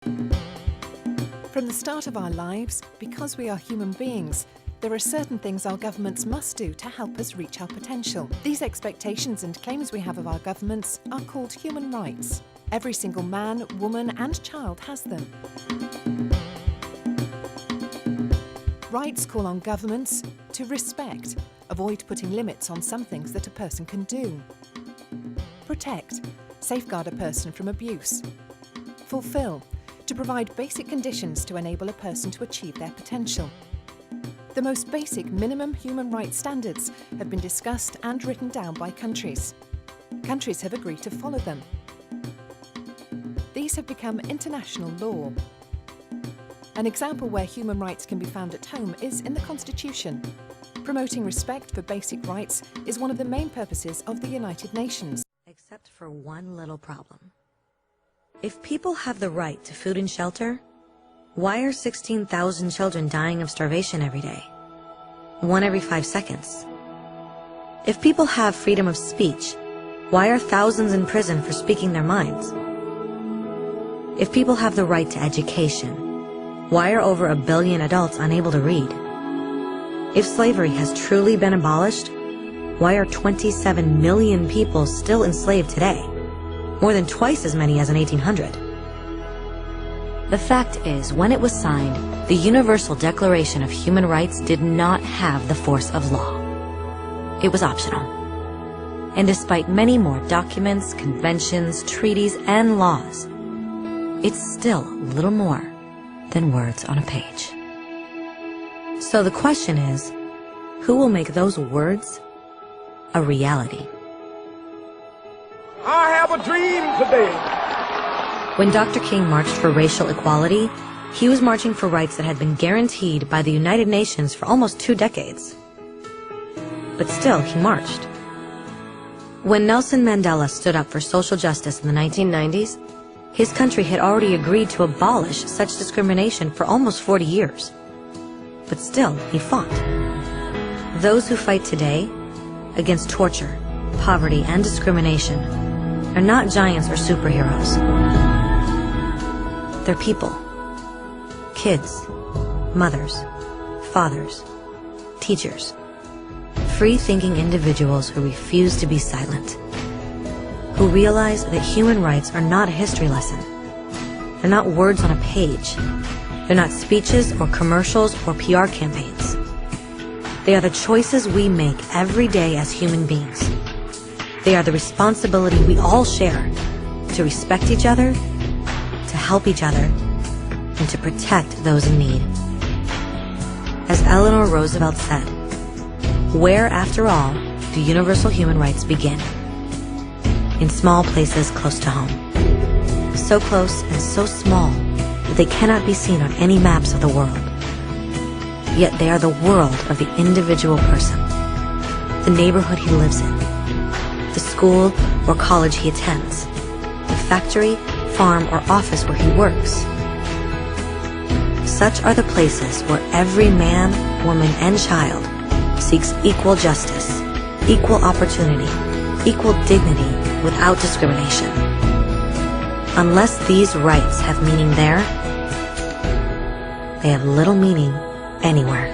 From the start of our lives, because we are human beings, there are certain things our governments must do to help us reach our potential. These expectations and claims we have of our governments are called human rights. Every single man, woman and child has them. Rights call on governments to respect, avoid putting limits on some things that a person can do. Protect, safeguard a person from abuse. Fulfill, to provide basic conditions to enable a person to achieve their potential. The most basic minimum human rights standards have been discussed and written down by countries. Countries have agreed to follow them. These have become international law. An example where human rights can be found at home is in the Constitution. Promoting respect for basic rights is one of the main purposes of the United Nations. Except for one little problem. If people have the right to food and shelter, why are 16,000 children dying of starvation every day? 1 every 5 seconds. If people have freedom of speech, why are thousands in prison for speaking their minds? If people have the right to education, why are over 1 billion adults unable to read? If slavery has truly been abolished, why are 27 million people still enslaved today? More than twice as many as in 1800. The fact is, when it was signed, the Universal Declaration of Human Rights did not have the force of law. It was optional. And despite many more documents, conventions, treaties, and laws, it's still little more than words on a page. So the question is, who will make those words a reality? I have a dream today. When Dr. King marched for racial equality, he was marching for rights that had been guaranteed by the United Nations for almost 2 decades. But still, he marched. When Nelson Mandela stood up for social justice in the 1990s, his country had already agreed to abolish such discrimination for almost 40 years. But still, he fought. Those who fight today against torture, poverty, and discrimination are not giants or superheroes. They're people. Kids, mothers, fathers, teachers. Free-thinking individuals who refuse to be silent. Who realize that human rights are not a history lesson. They're not words on a page. They're not speeches or commercials or PR campaigns. They are the choices we make every day as human beings. They are the responsibility we all share to respect each other, to help each other, and to protect those in need. As Eleanor Roosevelt said, where, after all, do universal human rights begin? In small places close to home. So close and so small that they cannot be seen on any maps of the world. Yet they are the world of the individual person, the neighborhood he lives in, the school or college he attends, the factory, farm, or office where he works. Such are the places where every man, woman, and child seeks equal justice, equal opportunity, equal dignity without discrimination. Unless these rights have meaning there, they have little meaning anywhere.